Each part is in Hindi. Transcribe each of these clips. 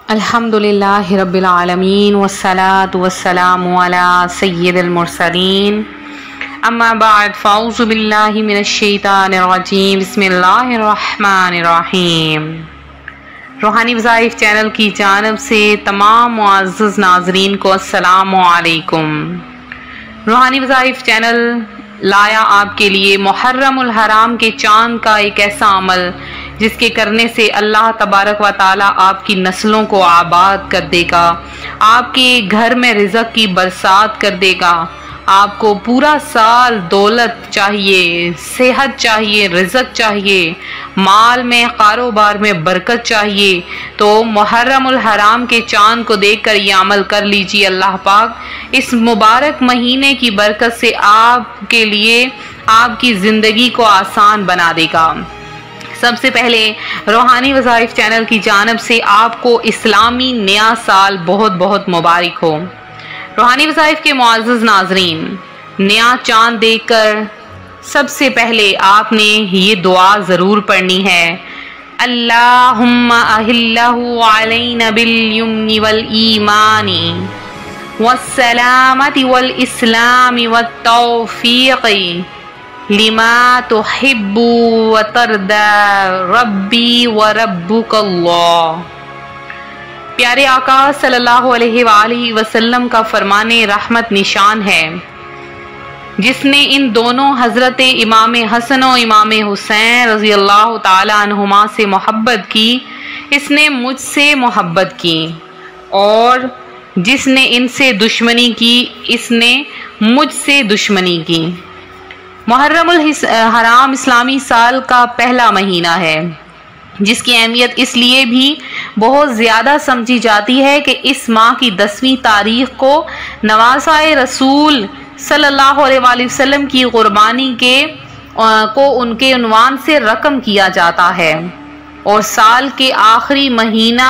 अल्हम्दुलिल्लाहि रब्बिल आलमीन वस्सलातु वस्सलामु अला सय्यिदिल मुरसलीन अम्मा बाद फ़ाऊज़ु बिल्लाहि मिनश शैतानिर रजीम बिस्मिल्लाहिर रहमानिर रहीम। रूहानी वज़ाइफ चैनल की जानिब से तमाम मुअज़्ज़ज़ नाज़रीन को अस्सलामु अलैकुम। रूहानी वज़ाइफ चैनल लाया आपके लिए मुहर्रमुल हराम के चांद का एक ऐसा अमल जिसके करने से अल्लाह तबारक व ताला आपकी नस्लों को आबाद कर देगा, आपके घर में रिज़्क़ की बरसात कर देगा। आपको पूरा साल दौलत चाहिए, सेहत चाहिए, रिज़्क़ चाहिए, माल में कारोबार में बरकत चाहिए, तो मुहर्रमुल हराम के चांद को देखकर ये अमल कर लीजिए। अल्लाह पाक इस मुबारक महीने की बरकत से आपके लिए आपकी ज़िंदगी को आसान बना देगा। सबसे पहले रूहानी वज़ाइफ चैनल की जानिब से आपको इस्लामी नया साल बहुत बहुत मुबारक हो। रूहानी वज़ाइफ के मुअज़्ज़ज़ नाज़रीन, नया चांद देखकर सबसे पहले आपने ये दुआ ज़रूर पढ़नी है, अल्लाहुम्मा अहिल्लहु अलैना बिल यम्नि वल ईमानी वस्सलामति वल इस्लामी वत तौफीक़ी लिमा तुहिब्बु व तरदा रब्बी व रब्बुकल्लाह। प्यारे आका सल्लल्लाहु अलैहि वसल्लम का फरमाने रहमत निशान है, जिसने इन दोनों हजरत इमाम हसन और इमाम हुसैन रज़ी अल्लाह ताला अन्हुमा से मोहब्बत की, इसने मुझसे मोहब्बत की, और जिसने इनसे दुश्मनी की, इसने मुझसे दुश्मनी की। मुहर्रमुल हराम इस्लामी साल का पहला महीना है, जिसकी अहमियत इसलिए भी बहुत ज़्यादा समझी जाती है कि इस माह की 10वीं तारीख को नवासाए रसूल सल्लल्लाहु अलैहि वसल्लम की कुर्बानी को उनके उन्वान से रकम किया जाता है, और साल के आखिरी महीना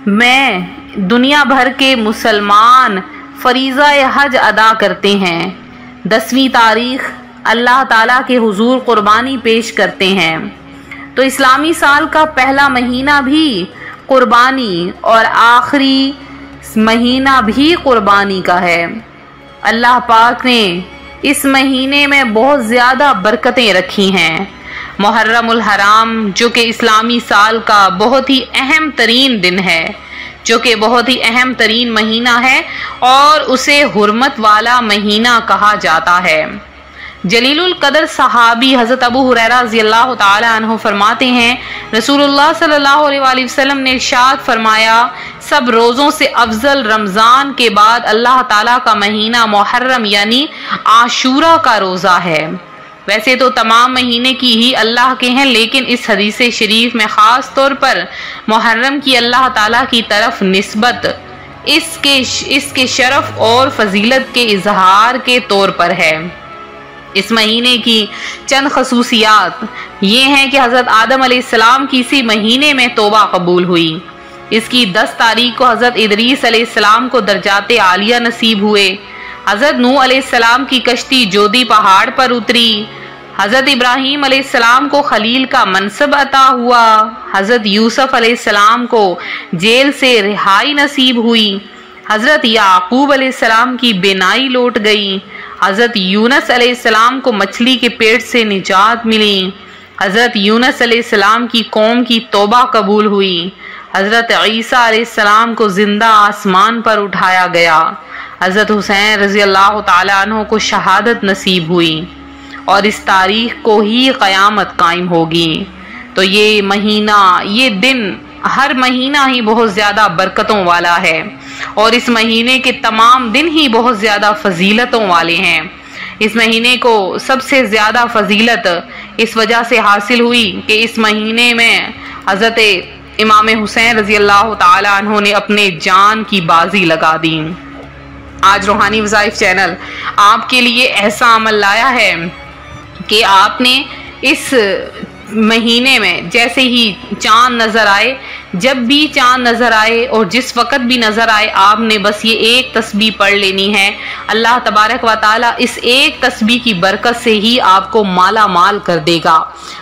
में दुनिया भर के मुसलमान फरीज़ा हज अदा करते हैं। 10वीं तारीख अल्लाह ताला के हुजूर कुर्बानी पेश करते हैं। तो इस्लामी साल का पहला महीना भी कुर्बानी और आखिरी महीना भी कुर्बानी का है। अल्लाह पाक ने इस महीने में बहुत ज़्यादा बरकतें रखी हैं। मुहर्रमुल हराम जो कि इस्लामी साल का बहुत ही अहम तरीन दिन है, जो कि बहुत ही अहम तरीन महीना है, और उसे हुर्मत वाला महीना कहा जाता है। जलीलुल कदर सहाबी हज़रत अबू हुरैरा रज़ियल्लाहु ताला अन्हु फरमाते हैं, रसूलुल्लाह सल्लल्लाहु अलैहि वसल्लम ने इरशाद फरमाया, सब रोज़ों से अफजल रमज़ान के बाद अल्लाह ताला का महीना मुहर्रम यानी आशूरा का रोज़ा है। वैसे तो तमाम महीने की ही अल्लाह के हैं, लेकिन इस हदीस शरीफ में ख़ास तौर पर मुहर्रम की अल्लाह ताला की तरफ निस्बत इसके शरफ और फजीलत के इजहार के तौर पर है। इस महीने की चंद खसूसियात ये हैं कि हज़रत आदम अलैहिस्सलाम की इसी महीने में तौबा कबूल हुई। इसकी 10 तारीख को हज़रत इदरीस अलैहिस्सलाम को दर्जाते आलिया नसीब हुए। हज़रत नूह अलैहिस्सलाम की कश्ती जोदी पहाड़ पर उतरी। हज़रत इब्राहीम अलैहिस्सलाम को खलील का मनसब अता हुआ। हज़रत यूसुफ अलैहिस्सलाम को जेल से रिहाई नसीब हुई। हज़रत याकूब अलैहिस्सलाम की बेनाई लौट गई। हज़रत यूनस अलैहिस्सलाम को मछली के पेट से निजात मिली। हज़रत यूनस अलैहिस्सलाम की कौम की तौबा कबूल हुई। हज़रत ईसा अलैहिस्सलाम को जिंदा आसमान पर उठाया गया। हज़रत हुसैन रज़ी अल्लाह ताला अन्हु को शहादत नसीब हुई, और इस तारीख को ही क़यामत कायम होगी। तो ये महीना, ये दिन, हर महीना ही बहुत ज़्यादा बरकतों वाला है, और इस महीने के तमाम दिन ही बहुत ज़्यादा फजीलतों वाले हैं। इस महीने को सबसे ज़्यादा फजीलत इस वजह से हासिल हुई कि इस महीने में हज़रत इमाम हुसैन रज़ी अल्लाह ताला अन्हु ने अपने जान की बाजी लगा दी। आज रूहानी वज़ाइफ चैनल आपके लिए ऐसा अमल लाया है कि आपने इस महीने में जैसे ही चांद नज़र आए, जब भी चांद नज़र आए और जिस वक़्त भी नज़र आए, आपने बस ये एक तस्बीह पढ़ लेनी है। अल्लाह तबारक व तआला इस एक तस्बीह की बरकत से ही आपको माला माल कर देगा।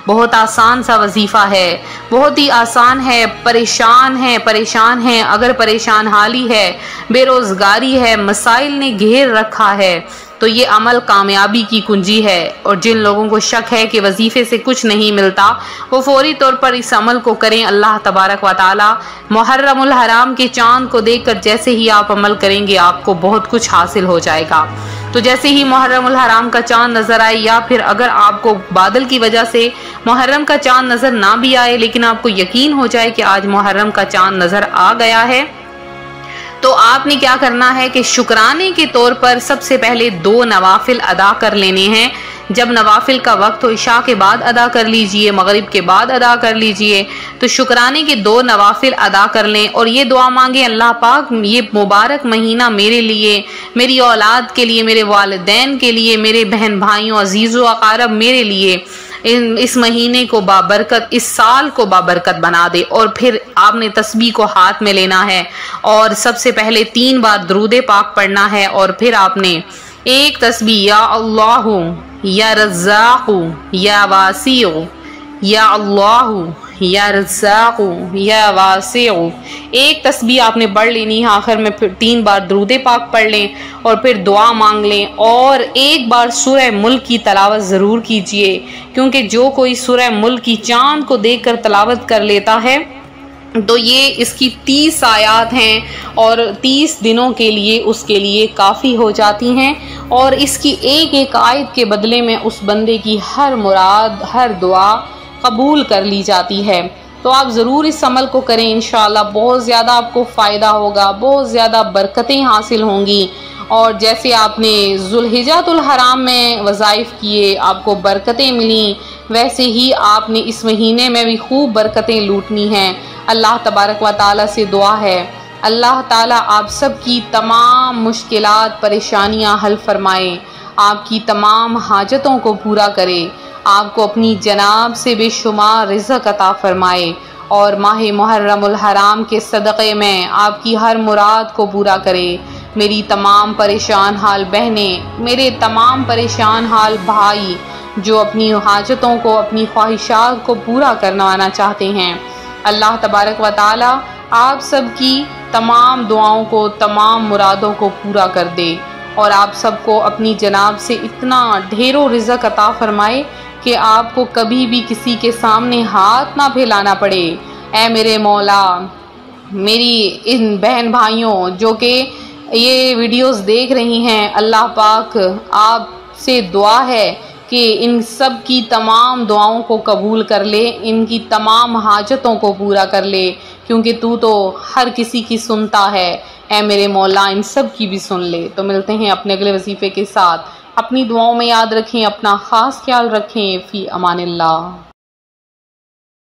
बहुत आसान सा वजीफ़ा है, बहुत ही आसान है। परेशान है, अगर परेशान हाली है, बेरोज़गारी है, मसाइल ने घेर रखा है, तो ये अमल कामयाबी की कुंजी है। और जिन लोगों को शक है कि वजीफ़े से कुछ नहीं मिलता, वो फौरी तौर पर इस अमल को करें। अल्लाह तबारक व तआला मुहर्रमुल हराम के चांद को देखकर जैसे ही आप अमल करेंगे, आपको बहुत कुछ हासिल हो जाएगा। तो जैसे ही मुहर्रमुल हराम का चांद नज़र आए, या फिर अगर आपको बादल की वजह से मुहर्रम का चांद नज़र ना भी आए, लेकिन आपको यकीन हो जाए कि आज मुहर्रम का चांद नज़र आ गया है, तो आपने क्या करना है कि शुक्राने के तौर पर सबसे पहले 2 नवाफिल अदा कर लेने हैं। जब नवाफिल का वक्त हो, इशा के बाद अदा कर लीजिए, मगरिब के बाद अदा कर लीजिए। तो शुक्राने के 2 नवाफिल अदा कर लें और ये दुआ मांगे, अल्लाह पाक ये मुबारक महीना मेरे लिए, मेरी औलाद के लिए, मेरे वालिदैन के लिए, मेरे बहन भाइयों, अजीज़ो अकारब मेरे लिए इस महीने को बाबरकत, इस साल को बाबरकत बना दे। और फिर आपने तस्बीह को हाथ में लेना है और सबसे पहले 3 बार दुरूद पाक पढ़ना है। और फिर आपने एक तस्बीह या अल्लाहु या रज़्ज़ाक़ु या वासिउ, या अल्लाहु या रज़्ज़ाक़ु या वासिउ, एक तस्बीह आपने पढ़ लेनी है। आखिर में फिर 3 बार दुरूद पाक पढ़ लें और फिर दुआ मांग लें। और एक बार सूरह मुल्क की तलावत ज़रूर कीजिए, क्योंकि जो कोई सूरह मुल्क की चांद को देखकर तलावत कर लेता है, तो ये इसकी 30 आयात हैं और 30 दिनों के लिए उसके लिए काफ़ी हो जाती हैं। और इसकी एक एक आयत के बदले में उस बंदे की हर मुराद, हर दुआ कबूल कर ली जाती है। तो आप ज़रूर इस अमल को करें, इंशाअल्लाह बहुत ज़्यादा आपको फ़ायदा होगा, बहुत ज़्यादा बरकतें हासिल होंगी। और जैसे आपने ज़ुल्हिज्जतुल हराम में वज़ाइफ किए, आपको बरकतें मिली, वैसे ही आपने इस महीने में भी खूब बरकतें लूटनी हैं। अल्लाह तबारक व तआला से दुआ है, अल्लाह ताला आप सब की तमाम मुश्किलात, परेशानियां हल फरमाए, आपकी तमाम हाजतों को पूरा करे, आपको अपनी जनाब से बेशुमार रिज़्क़ अता फरमाए और माह मुहर्रमुल हराम के सदक़े में आपकी हर मुराद को पूरा करे। मेरी तमाम परेशान हाल बहनें, मेरे तमाम परेशान हाल भाई जो अपनी हाजतों को, अपनी ख्वाहिशात को पूरा करवाना चाहते हैं, अल्लाह तबारक व तआला आप सब की तमाम दुआओं को, तमाम मुरादों को पूरा कर दे और आप सबको अपनी जनाब से इतना ढेरों रिज़्क़ अता फरमाए कि आपको कभी भी किसी के सामने हाथ ना फैलाना पड़े। ऐ मेरे मौला, मेरी इन बहन भाइयों जो कि ये वीडियोस देख रही हैं, अल्लाह पाक आपसे दुआ है कि इन सब की तमाम दुआओं को कबूल कर ले, इनकी तमाम हाजतों को पूरा कर ले, क्योंकि तू तो हर किसी की सुनता है। ऐ मेरे मौला, इन सब की भी सुन ले। तो मिलते हैं अपने अगले वजीफ़े के साथ। अपनी दुआओं में याद रखें, अपना ख़ास ख्याल रखें। फ़ी अमानिल्लाह।